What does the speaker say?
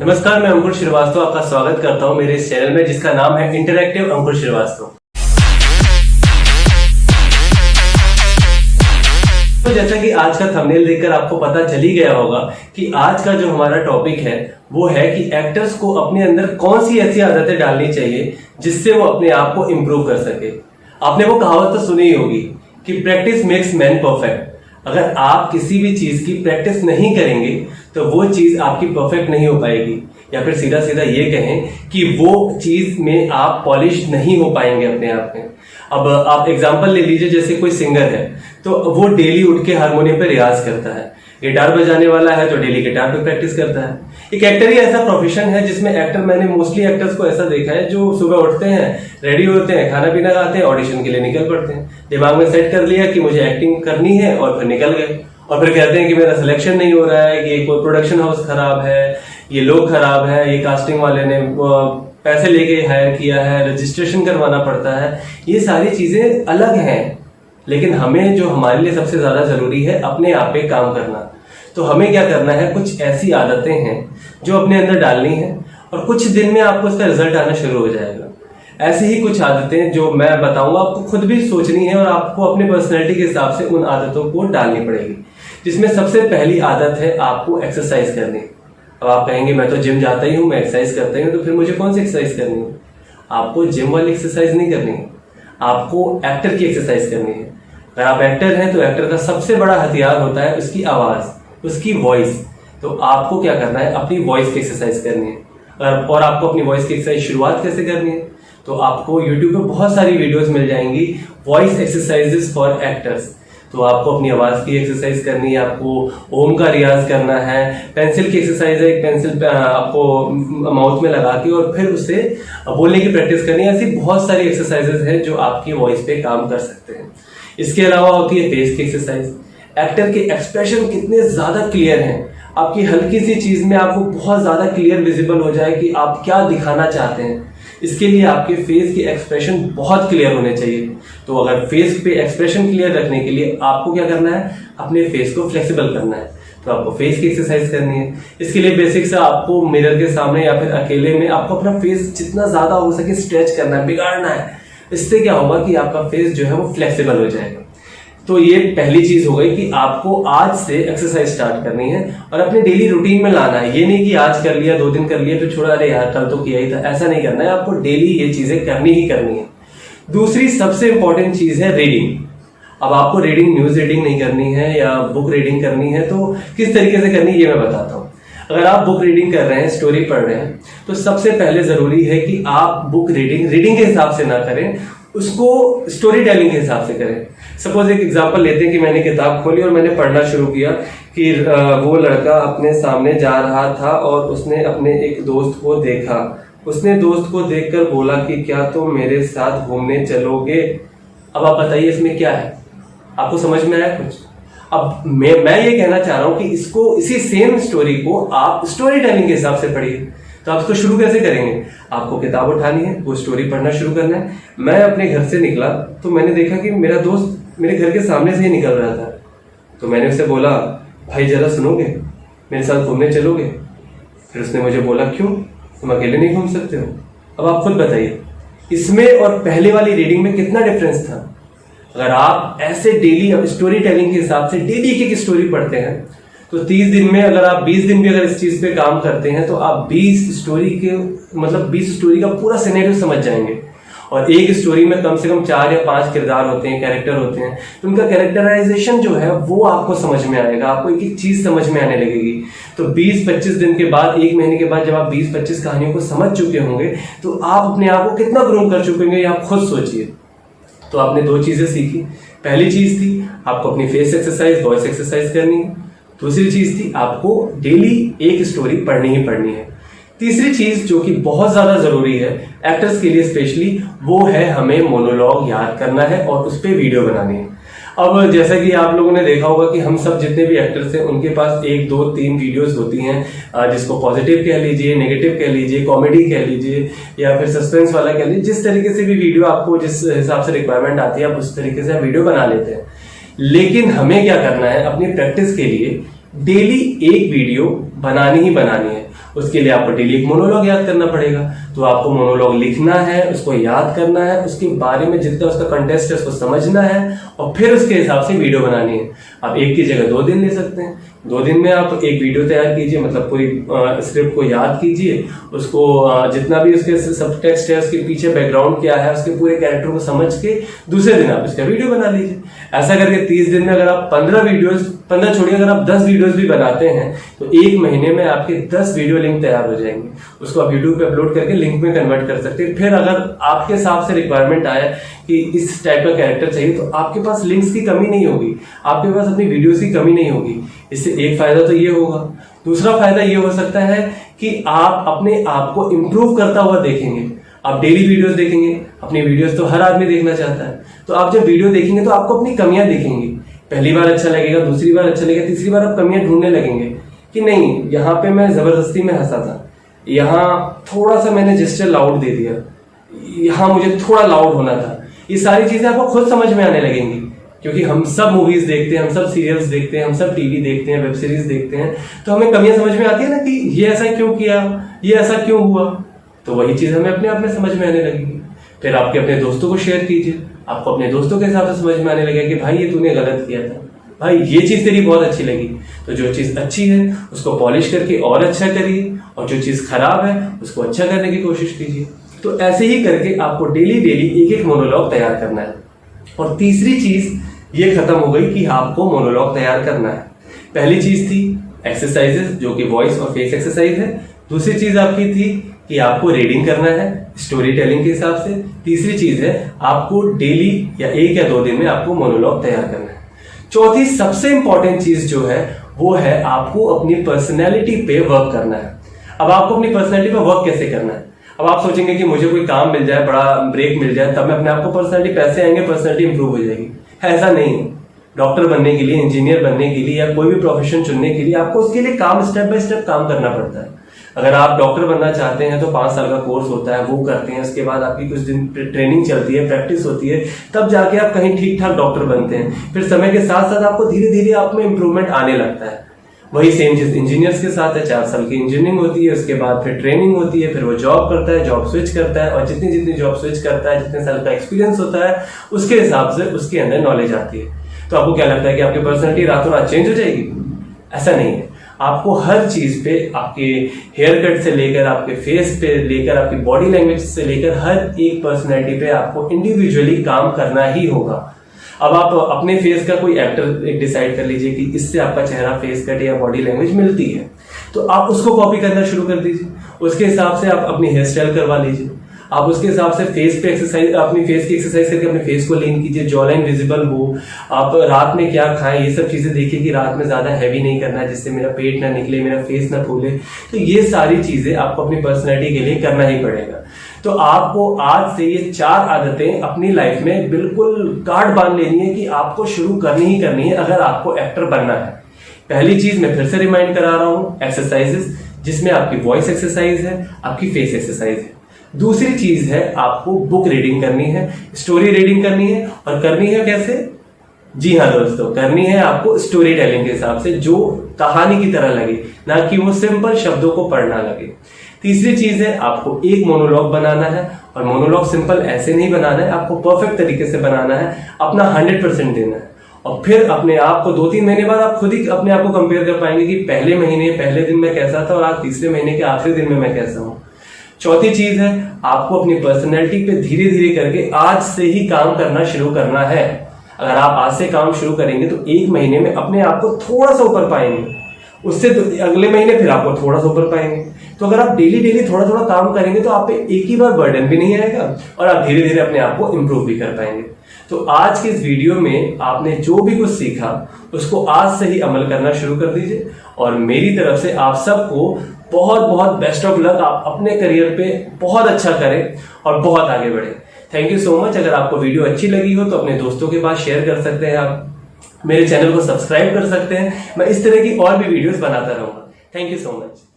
नमस्कार, मैं अंकुर श्रीवास्तव आपका स्वागत करता हूं मेरे इस चैनल में जिसका नाम है इंटरैक्टिव अंकुर श्रीवास्तव। तो जैसा कि आज का थंबनेल देखकर आपको पता चल ही गया होगा कि आज का जो हमारा टॉपिक है वो है कि एक्टर्स को अपने अंदर कौन सी ऐसी आदतें डालनी चाहिए जिससे वो अपने आप को इम्प्रूव कर सके। आपने वो कहावत तो सुनी ही होगी कि प्रैक्टिस मेक्स मैन परफेक्ट। अगर आप किसी भी चीज की प्रैक्टिस नहीं करेंगे तो वो चीज आपकी परफेक्ट नहीं हो पाएगी, या फिर सीधा सीधा ये कहें कि वो चीज में आप पॉलिश नहीं हो पाएंगे अपने आप में। अब आप एग्जांपल ले लीजिए, जैसे कोई सिंगर है तो वो डेली उठ के हारमोनियम पे रियाज करता है, गिटार बजाने वाला है तो डेली गिटार पे प्रैक्टिस करता है। एक एक्टर ही ऐसा प्रोफेशन है जिसमें एक्टर, मैंने मोस्टली एक्टर्स को ऐसा देखा है जो सुबह उठते हैं, रेडी होते हैं, खाना पीना खाते हैं, ऑडिशन के लिए निकल पड़ते हैं। दिमाग में सेट कर लिया कि मुझे एक्टिंग करनी है और फिर निकल गए, और फिर कहते हैं कि मेरा सिलेक्शन नहीं हो रहा है, कि कोई प्रोडक्शन हाउस खराब है, ये लोग खराब है, ये कास्टिंग वाले ने पैसे लेके हायर किया है, रजिस्ट्रेशन करवाना पड़ता है। ये सारी चीजें अलग हैं, लेकिन हमें जो हमारे लिए सबसे ज्यादा जरूरी है अपने आप पे काम करना। तो हमें क्या करना है, कुछ ऐसी आदतें हैं जो अपने अंदर डालनी है और कुछ दिन में आपको इसका रिजल्ट आना शुरू हो जाएगा। ऐसी ही कुछ आदतें जो मैं बताऊंगा आपको खुद भी सोचनी है और आपको अपने पर्सनैलिटी के हिसाब से उन आदतों को डालनी पड़ेगी। जिसमें सबसे पहली आदत है आपको एक्सरसाइज करनी। अब आप कहेंगे मैं तो जिम जाता ही हूँ, मैं एक्सरसाइज करता ही हूँ, तो फिर मुझे कौन सी एक्सरसाइज करनी है? आपको जिम वाली एक्सरसाइज नहीं करनी है, आपको एक्टर की एक्सरसाइज करनी है। अगर आप एक्टर हैं तो एक्टर का सबसे बड़ा हथियार होता है उसकी आवाज, उसकी वॉइस। तो आपको क्या करना है, अपनी वॉइस की एक्सरसाइज करनी है। और आपको अपनी वॉइस की एक्सरसाइज शुरुआत कैसे करनी है? तो आपको यूट्यूब पे बहुत सारी वीडियोस मिल जाएंगी, वॉइस एक्सरसाइजेस फॉर एक्टर्स। तो आपको अपनी आवाज की एक्सरसाइज करनी है, आपको ओम का रियाज करना है, पेंसिल की एक्सरसाइज है, एक पेंसिल आपको माउथ में लगा के और फिर उससे बोलने की प्रैक्टिस करनी है। ऐसी बहुत सारी एक्सरसाइजेस हैं जो आपकी वॉइस पे काम कर सकते हैं। इसके अलावा होती है फेस की एक्सरसाइज। एक्टर के एक्सप्रेशन कितने ज्यादा क्लियर हैं, आपकी हल्की सी चीज में आपको बहुत ज्यादा क्लियर विजिबल हो जाए कि आप क्या दिखाना चाहते हैं। इसके लिए आपके फेस के एक्सप्रेशन बहुत क्लियर होने चाहिए। तो अगर फेस पे एक्सप्रेशन क्लियर रखने के लिए आपको क्या करना है, अपने फेस को फ्लेक्सिबल करना है। तो आपको फेस की एक्सरसाइज करनी है। इसके लिए बेसिक से आपको मिरर के सामने या फिर अकेले में आपको अपना फेस जितना ज्यादा हो सके स्ट्रेच करना है, बिगाड़ना है। इससे क्या होगा कि आपका फेस जो है वो फ्लेक्सिबल हो जाएगा। तो ये पहली चीज हो गई कि आपको आज से एक्सरसाइज स्टार्ट करनी है और अपने डेली रूटीन में लाना है। ये नहीं कि आज कर लिया, 2 दिन कर लिया फिर छोड़ा, अरे यार कल तो किया ही था, ऐसा नहीं करना है। आपको डेली ये चीजें करनी ही करनी है। दूसरी सबसे इंपॉर्टेंट चीज है रीडिंग। अब आपको रीडिंग, न्यूज रीडिंग नहीं करनी है या बुक रीडिंग करनी है, तो किस तरीके से करनी है ये मैं बताता हूँ। अगर आप बुक रीडिंग कर रहे हैं, स्टोरी पढ़ रहे हैं, तो सबसे पहले जरूरी है कि आप बुक रीडिंग के हिसाब से ना करें, उसको स्टोरी टेलिंग के हिसाब से करें। सपोज एक एग्जांपल लेते हैं कि मैंने किताब खोली और मैंने पढ़ना शुरू किया कि वो लड़का अपने सामने जा रहा था और उसने अपने एक दोस्त को देखा। उसने दोस्त को देखकर बोला कि क्या तुम मेरे साथ घूमने चलोगे? अब आप बताइए इसमें क्या है, आपको समझ में आया कुछ? अब मैं ये कहना चाह रहा हूं कि इसी सेम स्टोरी को आप स्टोरी टेलिंग के हिसाब से पढ़िए। तो आप इसको शुरू कैसे करेंगे? आपको किताब उठानी है, वो स्टोरी पढ़ना शुरू करना है। मैं अपने घर से निकला तो मैंने देखा कि मेरा दोस्त मेरे घर के सामने से ही निकल रहा था। तो मैंने उससे बोला, भाई जरा सुनोगे, मेरे साथ घूमने चलोगे? फिर उसने मुझे बोला, क्यों, तुम अकेले नहीं घूम सकते हो? अब आप खुद बताइए इसमें और पहले वाली रीडिंग में कितना डिफरेंस था। अगर आप ऐसे डेली, अब स्टोरी टेलिंग के हिसाब से डेली एक स्टोरी पढ़ते हैं तो 30 दिन में, अगर आप 20 दिन भी अगर इस चीज पे काम करते हैं तो आप 20 स्टोरी का पूरा सिनेरियो समझ जाएंगे। और एक स्टोरी में कम से कम 4 या 5 किरदार होते हैं, कैरेक्टर होते हैं, तो उनका कैरेक्टराइजेशन जो है वो आपको समझ में आएगा, आपको एक एक चीज समझ में आने लगेगी। तो 20-25 दिन के बाद, 1 महीने के बाद जब आप 20-25 कहानियों को समझ चुके होंगे तो आप अपने आप को कितना ग्रूम कर चुके होंगे, आप खुद सोचिए। तो आपने 2 चीजें सीखी। पहली चीज थी आपको अपनी फेस एक्सरसाइज, वॉइस एक्सरसाइज करनी है। दूसरी चीज थी आपको डेली एक स्टोरी पढ़नी ही पढ़नी है। तीसरी चीज जो कि बहुत ज्यादा जरूरी है एक्टर्स के लिए स्पेशली, वो है हमें मोनोलॉग याद करना है और उस पर वीडियो बनानी है। अब जैसा कि आप लोगों ने देखा होगा कि हम सब जितने भी एक्टर्स हैं उनके पास 1, 2, 3 वीडियोस होती हैं, जिसको पॉजिटिव कह लीजिए, नेगेटिव कह लीजिए, कॉमेडी कह लीजिए या फिर सस्पेंस वाला कह लीजिए। जिस तरीके से भी वीडियो आपको जिस हिसाब से रिक्वायरमेंट आती है आप उस तरीके से वीडियो बना लेते हैं। लेकिन हमें क्या करना है, अपनी प्रैक्टिस के लिए डेली एक वीडियो बनानी ही बनानी है। उसके लिए आपको डेली एक मोनोलॉग याद करना पड़ेगा। तो आपको मोनोलॉग लिखना है, उसको याद करना है, उसके बारे में जितना उसका कंटेस्ट है उसको समझना है और फिर उसके हिसाब से वीडियो बनानी है। आप एक की जगह 2 दिन ले सकते हैं। 2 दिन में आप एक वीडियो तैयार कीजिए, मतलब पूरी स्क्रिप्ट को याद कीजिए, उसको जितना भी उसके सब टेक्स्ट है, उसके पीछे बैकग्राउंड क्या है, उसके पूरे कैरेक्टर को समझ के दूसरे दिन आप इसका वीडियो बना लीजिए। ऐसा करके 30 दिन में अगर आप 15 छोड़िए, अगर आप 10 वीडियोस भी बनाते हैं तो 1 महीने में आपके 10 वीडियो लिंक तैयार हो जाएंगे। उसको आप यूट्यूब पे अपलोड करके लिंक में कन्वर्ट कर सकते हैं। फिर अगर आपके हिसाब से रिक्वायरमेंट आया कि इस टाइप का कैरेक्टर चाहिए तो आपके पास लिंक्स की कमी नहीं होगी, आपके पास अपनी वीडियोस की कमी नहीं होगी। इससे एक फायदा तो ये होगा। दूसरा फायदा ये हो सकता है कि आप अपने आप को इम्प्रूव करता हुआ देखेंगे। आप डेली वीडियोस देखेंगे, अपनी वीडियोस तो हर आदमी देखना चाहता है, तो आप जब वीडियो देखेंगे तो आपको अपनी कमियां दिखेंगी। पहली बार अच्छा लगेगा, दूसरी बार अच्छा लगेगा, तीसरी बार आप कमियां ढूंढने लगेंगे कि नहीं, यहाँ पे मैं जबरदस्ती में हंसा था, यहाँ थोड़ा सा मैंने जेस्चर लाउड दे दिया, यहाँ मुझे थोड़ा लाउड होना था। ये सारी चीजें आपको खुद समझ में आने लगेंगी, क्योंकि हम सब मूवीज देखते हैं, हम सब सीरियल्स देखते हैं, हम सब टीवी देखते हैं, वेब सीरीज देखते हैं, तो हमें कमियां समझ में आती है ना कि ये ऐसा क्यों किया, ये ऐसा क्यों हुआ। तो वही चीज हमें अपने आप में समझ में आने लगेगी। फिर आपके अपने दोस्तों को शेयर कीजिए, आपको अपने दोस्तों के हिसाब से समझ में आने लगेगा कि भाई ये तूने गलत किया था, भाई ये चीज तेरी बहुत अच्छी लगी। तो जो चीज अच्छी है उसको पॉलिश करके और अच्छा करिए, और जो चीज खराब है उसको अच्छा करने की कोशिश कीजिए। तो ऐसे ही करके आपको डेली एक मोनोलॉग तैयार करना है। और तीसरी चीज ये खत्म हो गई कि आपको मोनोलॉग तैयार करना है। पहली चीज थी एक्सरसाइजेस, जो कि वॉइस और फेस एक्सरसाइज है। दूसरी चीज आपकी थी कि आपको रीडिंग करना है स्टोरी टेलिंग के हिसाब से। तीसरी चीज है आपको डेली या 1 या 2 दिन में आपको मोनोलॉग तैयार करना है। चौथी सबसे इंपॉर्टेंट चीज जो है वो है आपको अपनी पर्सनैलिटी पे वर्क करना है। अब आपको अपनी पर्सनैलिटी पे वर्क कैसे करना है? अब आप सोचेंगे कि मुझे कोई काम मिल जाए, बड़ा ब्रेक मिल जाए, तब मैं अपने आप को पर्सनैलिटी, पैसे आएंगे, पर्सनैलिटी इंप्रूव हो जाएगी। ऐसा नहीं है। डॉक्टर बनने के लिए, इंजीनियर बनने के लिए या कोई भी प्रोफेशन चुनने के लिए आपको उसके लिए काम स्टेप बाय स्टेप काम करना पड़ता है। अगर आप डॉक्टर बनना चाहते हैं तो 5 साल का कोर्स होता है, वो करते हैं। उसके बाद आपकी कुछ दिन ट्रेनिंग चलती है, प्रैक्टिस होती है, तब जाके आप कहीं ठीक ठाक डॉक्टर बनते हैं। फिर समय के साथ साथ आपको धीरे धीरे आप में इंप्रूवमेंट आने लगता है। वही सेम चीज इंजीनियर्स के साथ है। 4 साल की इंजीनियरिंग होती है, उसके बाद फिर ट्रेनिंग होती है, फिर वो जॉब करता है, जॉब स्विच करता है, और जितनी जॉब स्विच करता है, जितने साल का एक्सपीरियंस होता है, उसके हिसाब से उसके अंदर नॉलेज आती है। तो आपको क्या लगता है कि आपकी पर्सनैलिटी रातों रात चेंज हो जाएगी? ऐसा नहीं है। आपको हर चीज पे, आपके हेयर कट से लेकर, आपके फेस पे लेकर, आपकी बॉडी लैंग्वेज से लेकर, हर एक पर्सनैलिटी पे आपको इंडिविजुअली काम करना ही होगा। अब आप अपने फेस का कोई एक्टर एक डिसाइड कर लीजिए कि इससे आपका चेहरा, फेस कट या बॉडी लैंग्वेज मिलती है, तो आप उसको कॉपी करना शुरू कर दीजिए। उसके हिसाब से आप अपनी हेयर स्टाइल करवा लीजिए। आप उसके हिसाब से फेस पे एक्सरसाइज, अपनी फेस की एक्सरसाइज करके अपने फेस को लीन कीजिए, जॉ लाइन विजिबल हो। आप रात में क्या खाएं, ये सब चीजें देखिए कि रात में ज्यादा हैवी नहीं करना है, जिससे मेरा पेट ना निकले, मेरा फेस ना फूले। तो ये सारी चीजें आपको अपनी पर्सनैलिटी के लिए करना ही पड़ेगा। तो आपको आज से ये 4 आदतें अपनी लाइफ में बिल्कुल गांठ बांध लेनी है कि आपको शुरू करनी ही करनी है अगर आपको एक्टर बनना है। पहली चीज मैं फिर से रिमाइंड करा रहा हूं, एक्सरसाइजेस, जिसमें आपकी वॉइस एक्सरसाइज है, आपकी फेस एक्सरसाइज है। दूसरी चीज है आपको बुक रीडिंग करनी है, स्टोरी रीडिंग करनी है। और करनी है कैसे? जी हाँ दोस्तों, करनी है आपको स्टोरी टेलिंग के हिसाब से, जो कहानी की तरह लगे, ना कि वो सिंपल शब्दों को पढ़ना लगे। तीसरी चीज है आपको एक मोनोलॉग बनाना है, और मोनोलॉग सिंपल ऐसे नहीं बनाना है, आपको परफेक्ट तरीके से बनाना है, अपना 100% देना है। और फिर अपने आप को 2-3 महीने बाद आप खुद ही अपने आप को कंपेयर कर पाएंगे कि पहले महीने, पहले दिन में कैसा था और आज तीसरे महीने के आखिरी दिन में मैं कैसा हूं। चौथी चीज है आपको अपनी पर्सनैलिटी पे धीरे धीरे करके आज से ही काम करना शुरू करना है। अगर आप आज से काम शुरू करेंगे तो 1 महीने में अपने आप को थोड़ा सा ऊपर पाएंगे, उससे अगले महीने फिर आपको थोड़ा सा ऊपर पाएंगे। तो अगर आप डेली थोड़ा थोड़ा काम करेंगे तो आप पे एक ही बार बर्डन भी नहीं आएगा, और आप धीरे धीरे अपने आप को इंप्रूव भी कर पाएंगे। तो आज के इस वीडियो में आपने जो भी कुछ सीखा उसको आज से ही अमल करना शुरू कर दीजिए। और मेरी तरफ से आप सबको बहुत बहुत बेस्ट ऑफ लक। आप अपने करियर पे बहुत अच्छा करें और बहुत आगे बढ़े। Thank you so much. अगर आपको वीडियो अच्छी लगी हो तो अपने दोस्तों के पास शेयर कर सकते हैं, आप मेरे चैनल को सब्सक्राइब कर सकते हैं। मैं इस तरह की और भी वीडियोस बनाता रहूंगा। Thank you so much.